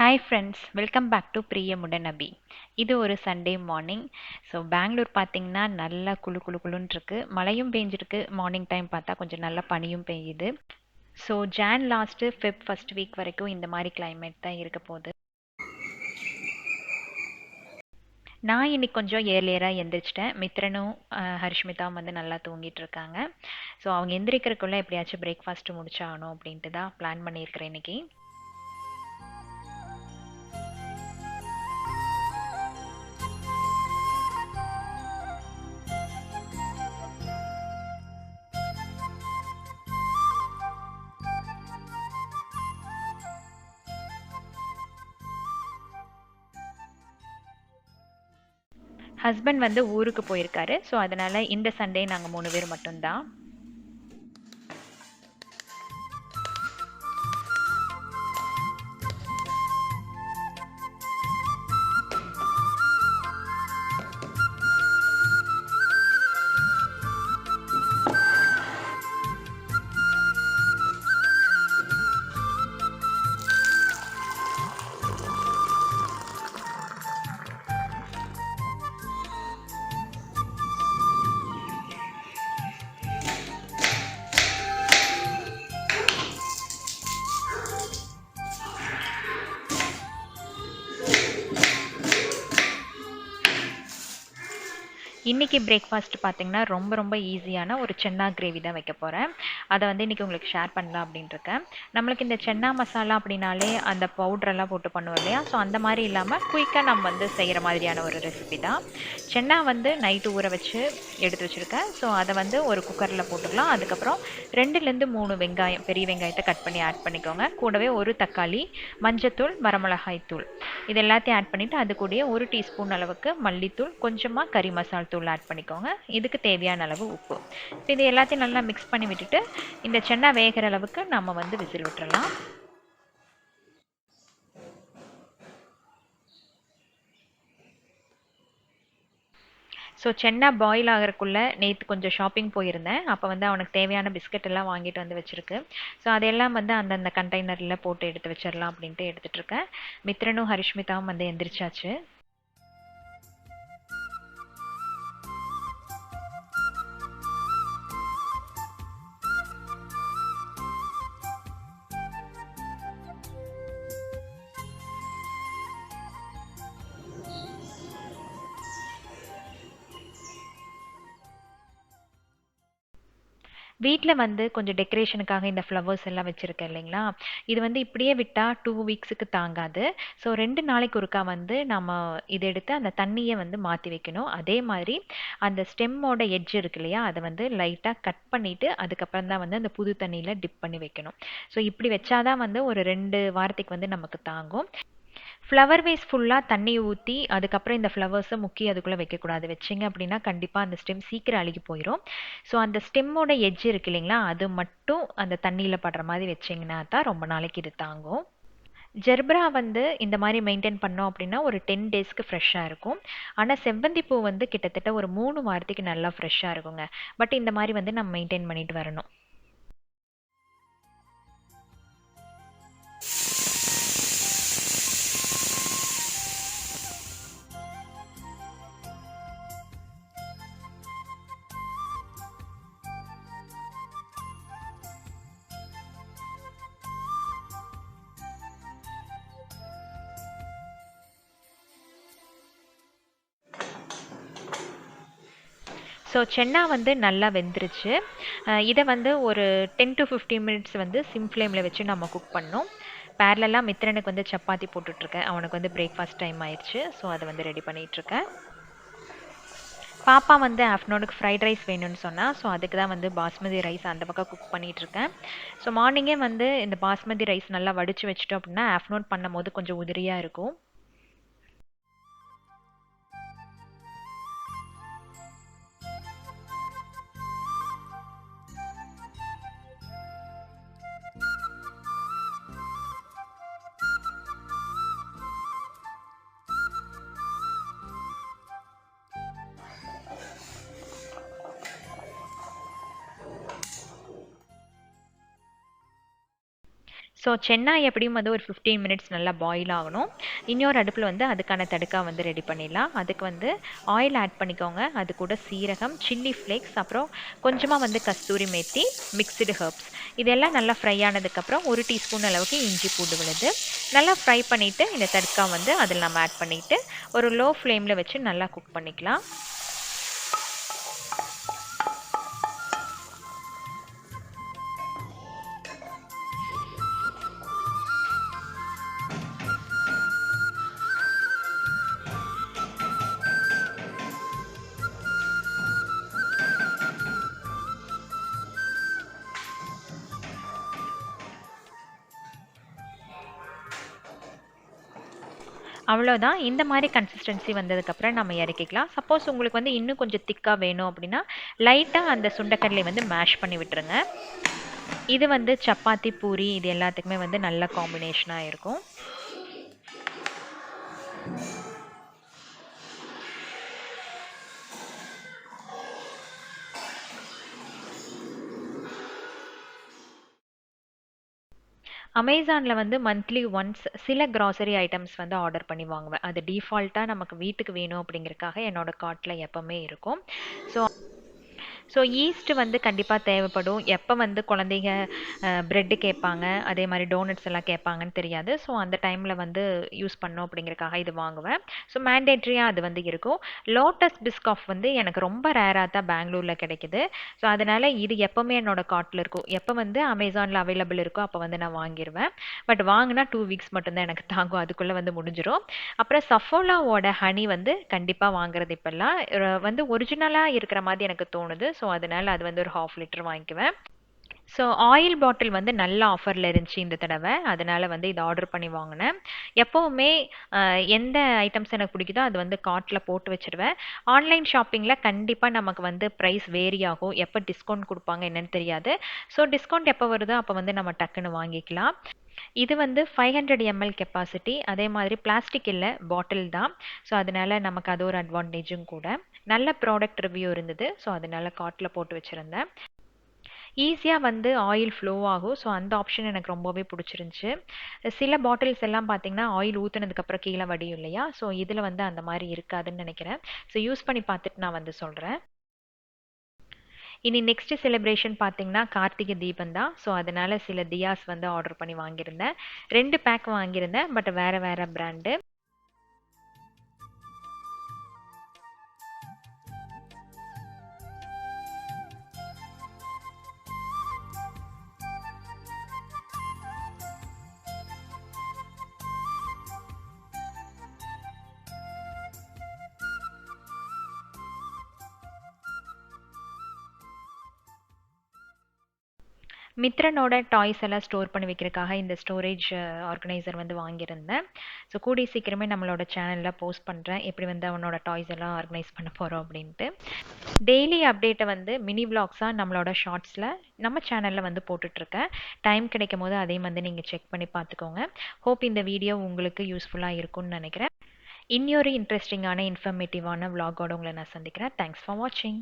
Hi friends, welcome back to Priyamudan Abhi. இது ஒரு Sunday morning. So Bangalore பார்த்தீங்கன்னா நல்லா குளு குளு குளுன்னு இருக்கு. மழையும் பெஞ்சிருக்கு. மார்னிங் டைம் பார்த்தா கொஞ்சம் நல்லா பனியும் பெய்யுது. So John last Feb first week வரைக்கும் இந்த மாதிரி climate தான் இருக்க போகுது. நான் இன்னைக்கு கொஞ்சம் ஏர்லியராக எந்திரிச்சிட்டேன். மித்ரனும் ஹர்ஷ்மிதாவும் வந்து நல்லா தூங்கிட்டு இருக்காங்க. ஸோ அவங்க எந்திரிக்கிறதுக்குள்ளே எப்படியாச்சும் பிரேக்ஃபாஸ்ட் முடிச்சாகணும் அப்படின்ட்டு தான் பிளான் பண்ணியிருக்கிறேன் இன்னைக்கு. ஹஸ்பண்ட் வந்து ஊருக்கு போயிருக்காரு. ஸோ அதனால இந்த சண்டே நாங்கள் 3 பேர் மட்டும்தான். இன்றைக்கி பிரேக்ஃபாஸ்ட் பார்த்திங்கன்னா ரொம்ப ஈஸியான ஒரு சென்னா கிரேவி தான் வைக்க போகிறேன். அதை வந்து இன்றைக்கி உங்களுக்கு ஷேர் பண்ணலாம் அப்படின்ட்டு இருக்கேன். நம்மளுக்கு இந்த சென்னா மசாலா அப்படின்னாலே அந்த பவுட்ரெல்லாம் போட்டு பண்ணுவோம் இல்லையா? ஸோ அந்த மாதிரி இல்லாமல் குயிக்காக நம்ம வந்து செய்கிற மாதிரியான ஒரு ரெசிபி தான். சென்னா வந்து நைட்டு ஊற வச்சு எடுத்து வச்சுருக்கேன். ஸோ அதை வந்து ஒரு குக்கரில் போட்டுக்கலாம். அதுக்கப்புறம் 2லேருந்து 3 வெங்காயம், பெரிய வெங்காயத்தை கட் பண்ணி ஆட் பண்ணிக்கோங்க. கூடவே ஒரு தக்காளி, மஞ்சத்தூள், வரமிளகாய் தூள் இது எல்லாத்தையும் ஆட் பண்ணிவிட்டு அது கூடயே 1 டீஸ்பூன் அளவுக்கு மல்லித்தூள், கொஞ்சமாக கறி மசால் தூள் ஆட் பண்ணிக்கோங்க. இதுக்கு தேவையான அளவு உப்பு. இது எல்லாத்தையும் நல்லா மிக்ஸ் பண்ணி விட்டுட்டு இந்த சென்னா வேகிற அளவுக்கு நம்ம வந்து விசில் விட்டுறலாம். ஸோ சென்னா பாயில் ஆகிறக்குள்ளே நேற்று கொஞ்சம் ஷாப்பிங் போயிருந்தேன். அப்போ வந்து அவனுக்கு தேவையான பிஸ்கட் எல்லாம் வாங்கிட்டு வந்து வச்சுருக்கு. ஸோ அதையெல்லாம் வந்து அந்தந்த கண்டெய்னரில் போட்டு எடுத்து வச்சிடலாம் அப்படின்ட்டு எடுத்துகிட்ருக்கேன். மித்ரனும் ஹரிஷ்மிதாவும் வந்து எந்திரிச்சாச்சு. வீட்டில் வந்து கொஞ்சம் டெக்கரேஷனுக்காக இந்த ஃப்ளவர்ஸ் எல்லாம் வச்சுருக்கேன் இல்லைங்களா? இது வந்து இப்படியே விட்டால் 2 வீக்ஸுக்கு தாங்காது. ஸோ 2 நாளைக்கு ஒருக்கா வந்து நம்ம இதை எடுத்து அந்த தண்ணியை வந்து மாற்றி வைக்கணும். அதே மாதிரி அந்த ஸ்டெம்மோட எட்ஜ் இருக்கு இல்லையா? அதை வந்து லைட்டாக கட் பண்ணிவிட்டு அதுக்கப்புறம் தான் வந்து அந்த புது தண்ணியில் டிப் பண்ணி வைக்கணும். ஸோ இப்படி வச்சாதான் வந்து ஒரு 2 வாரத்துக்கு வந்து நமக்கு தாங்கும். ஃப்ளவர் வேஸ் ஃபுல்லாக தண்ணி ஊற்றி அதுக்கப்புறம் இந்த ஃப்ளவர்ஸை முக்கி அதுக்குள்ளே வைக்கக்கூடாது. வச்சிங்க அப்படின்னா கண்டிப்பாக அந்த ஸ்டெம் சீக்கிரம் அழுகி போயிடும். ஸோ அந்த ஸ்டெம்மோட எட்ஜ் இருக்கு இல்லைங்களா? அது மட்டும் அந்த தண்ணியில் படுற மாதிரி வச்சிங்கன்னா தான் ரொம்ப நாளைக்கு இது தாங்கும். ஜெர்பரா வந்து இந்த மாதிரி மெயின்டைன் பண்ணோம் அப்படின்னா ஒரு 10 டேஸ்க்கு ஃப்ரெஷ்ஷாக இருக்கும். ஆனால் செவ்வந்தி பூ வந்து கிட்டத்தட்ட ஒரு 3 வாரத்துக்கு நல்லா ஃப்ரெஷ்ஷாக இருக்குங்க. பட் இந்த மாதிரி வந்து நம்ம மெயின்டைன் பண்ணிட்டு வரணும். ஸோ சென்னா வந்து நல்லா வெந்துருச்சு. இதை வந்து ஒரு 10 to 15 மினிட்ஸ் வந்து சிம் ஃப்ளேமில் வச்சு நம்ம குக் பண்ணோம். பேரலெல்லாம் மித்ரனுக்கு வந்து சப்பாத்தி போட்டுட்ருக்கேன். அவனுக்கு வந்து பிரேக்ஃபாஸ்ட் டைம் ஆயிடுச்சு. ஸோ அதை வந்து ரெடி பண்ணிகிட்ருக்கேன். பாப்பா வந்து ஆஃப்டர்நூனுக்கு ஃப்ரைட் ரைஸ் வேணும்னு சொன்னால், ஸோ அதுக்கு தான் வந்து பாஸ்மதி ரைஸ் அந்த பக்கம் குக் பண்ணிகிட்ருக்கேன். ஸோ மார்னிங்கே வந்து இந்த பாஸ்மதி ரைஸ் நல்லா வடித்து வச்சிட்டோம் அப்படின்னா ஆஃப்டர்நூன் பண்ணும் போது கொஞ்சம் உதிரியாக இருக்கும். ஸோ சென்னா எப்படியும் வந்து ஒரு 15 மினிட்ஸ் நல்லா பாயில் ஆகணும். இன்னொரு அடுப்பில் வந்து அதுக்கான தடுக்கா வந்து ரெடி பண்ணிடலாம். அதுக்கு வந்து ஆயில் ஆட் பண்ணிக்கோங்க. அது கூட சீரகம், சில்லி ஃப்ளேக்ஸ், அப்புறம் கொஞ்சமாக வந்து கஸ்தூரி மேத்தி, மிக்ஸ்டு ஹர்ப்ஸ் இதெல்லாம் நல்லா ஃப்ரை ஆனதுக்கப்புறம் 1 டீஸ்பூன் அளவுக்கு இஞ்சி பூண்டு விழுது நல்லா ஃப்ரை பண்ணிவிட்டு இந்த தடுக்கா வந்து அதில் நம்ம ஆட் பண்ணிவிட்டு ஒரு லோ ஃப்ளேமில் வச்சு நல்லா குக் பண்ணிக்கலாம். அவ்வளோதான். இந்த மாதிரி கன்சிஸ்டன்சி வந்ததுக்கப்புறம் நம்ம இறக்கிக்கலாம். சப்போஸ் உங்களுக்கு வந்து இன்னும் கொஞ்சம் திக்காக வேணும் அப்படின்னா லைட்டாக அந்த சுண்டைக்கடலை வந்து மேஷ் பண்ணி விட்டுருங்க. இது வந்து சப்பாத்தி, பூரி இது எல்லாத்துக்குமே வந்து நல்ல காம்பினேஷனாக இருக்கும். அமேசானில் வந்து மந்த்லி ஒன்ஸ் சில கிராசரி ஐட்டம்ஸ் வந்து ஆர்டர் பண்ணி வாங்குவேன். அது டிஃபால்ட்டாக நமக்கு வீட்டுக்கு வேணும் அப்படிங்கிறதுக்காக என்னோட கார்ட்டில் எப்போவுமே இருக்கும். ஸோ ஈஸ்ட் வந்து கண்டிப்பாக தேவைப்படும். எப்போ வந்து குழந்தைங்க பிரெட்டு கேட்பாங்க, அதே மாதிரி டோனட்ஸ் எல்லாம் கேட்பாங்கன்னு தெரியாது. ஸோ அந்த டைமில் வந்து யூஸ் பண்ணோம் அப்படிங்கிறக்காக இது வாங்குவேன். ஸோ மேண்டேட்ரியாக அது வந்து இருக்கும். லோட்டஸ் பிஸ்காஃப் வந்து எனக்கு ரொம்ப ரேராக தான் பெங்களூரில் கிடைக்குது. ஸோ அதனால் இது எப்போவுமே என்னோட கார்ட்டில் இருக்கும். எப்போ வந்து அமேசானில் அவைலபிள் இருக்கோ அப்போ வந்து நான் வாங்கிடுவேன். பட் வாங்கினா 2 வீக்ஸ் மட்டும்தான் எனக்கு தாங்கும். அதுக்குள்ளே வந்து முடிஞ்சிடும். அப்புறம் சஃபோலாவோட ஹனி வந்து கண்டிப்பாக வாங்குறது இப்போல்லாம் வந்து ஒரிஜினலாக இருக்கிற மாதிரி எனக்கு தோணுது. ஸோ அதனால் அது வந்து ஒரு 1/2 லிட்டர் வாங்கிக்குவேன். ஸோ ஆயில் பாட்டில் வந்து நல்ல ஆஃபரில் இருந்துச்சு இந்த தடவை. அதனால் வந்து இதை ஆர்டர் பண்ணி வாங்கினேன். எப்போவுமே எந்த ஐட்டம்ஸ் எனக்கு பிடிக்குதோ அது வந்து கார்ட்டில் போட்டு வச்சுருவேன். ஆன்லைன் ஷாப்பிங்கில் கண்டிப்பாக நமக்கு வந்து ப்ரைஸ் வேரி ஆகும். எப்போ டிஸ்கவுண்ட் கொடுப்பாங்க என்னன்னு தெரியாது. ஸோ டிஸ்கவுண்ட் எப்போ வருதோ அப்போ வந்து நம்ம டக்குன்னு வாங்கிக்கலாம். இது வந்து 500 ml கெப்பாசிட்டி. அதே மாதிரி பிளாஸ்டிக் இல்லை, பாட்டில் தான். ஸோ அதனால நமக்கு அது ஒரு அட்வான்டேஜும் கூட. நல்ல ப்ராடக்ட் ரிவ்யூ இருந்தது. ஸோ அதனால கார்ட்டில் போட்டு வச்சுருந்தேன். ஈஸியாக வந்து ஆயில் ஃப்ளோ ஆகும். ஸோ அந்த ஆப்ஷன் எனக்கு ரொம்பவே பிடிச்சிருந்துச்சு. சில பாட்டில்ஸ் எல்லாம் பார்த்தீங்கன்னா ஆயில் ஊற்றுனதுக்கப்புறம் கீழே வடியும் இல்லையா? ஸோ இதில் வந்து அந்த மாதிரி இருக்காதுன்னு நினைக்கிறேன். ஸோ யூஸ் பண்ணி பார்த்துட்டு நான் வந்து சொல்கிறேன். இனி நெக்ஸ்ட் செலிப்ரேஷன் பார்த்தீங்கன்னா கார்த்திகை தீபம் தான். ஸோ அதனால சில தியாஸ் வந்து ஆர்டர் பண்ணி வாங்கியிருந்தேன். 2 பேக் வாங்கியிருந்தேன். பட் வேற வேற பிராண்டு. மித்ரனோட டாய்ஸ் எல்லாம் ஸ்டோர் பண்ணி வைக்கிறதுக்காக இந்த ஸ்டோரேஜ் ஆர்கனைசர் வந்து வாங்கியிருந்தேன். ஸோ கூடிய சீக்கிரமே நம்மளோட சேனலில் போஸ்ட் பண்ணுறேன் எப்படி வந்து அவனோட டாய்ஸ் எல்லாம் ஆர்கனைஸ் பண்ண போகிறோம் அப்படின்ட்டு. டெய்லி அப்டேட்டை வந்து மினி விளாக்ஸாக நம்மளோட ஷார்ட்ஸில் நம்ம சேனலில் வந்து போட்டுட்ருக்கேன். டைம் கிடைக்கும் போது அதையும் வந்து நீங்கள் செக் பண்ணி பார்த்துக்கோங்க. ஹோப் இந்த வீடியோ உங்களுக்கு யூஸ்ஃபுல்லாக இருக்கும்னு நினைக்கிறேன். இன்னொரு இன்ட்ரெஸ்டிங்கான இன்ஃபர்மேட்டிவான விளாகோட உங்களை நான் சந்திக்கிறேன். தேங்க்ஸ் ஃபார் வாட்சிங்.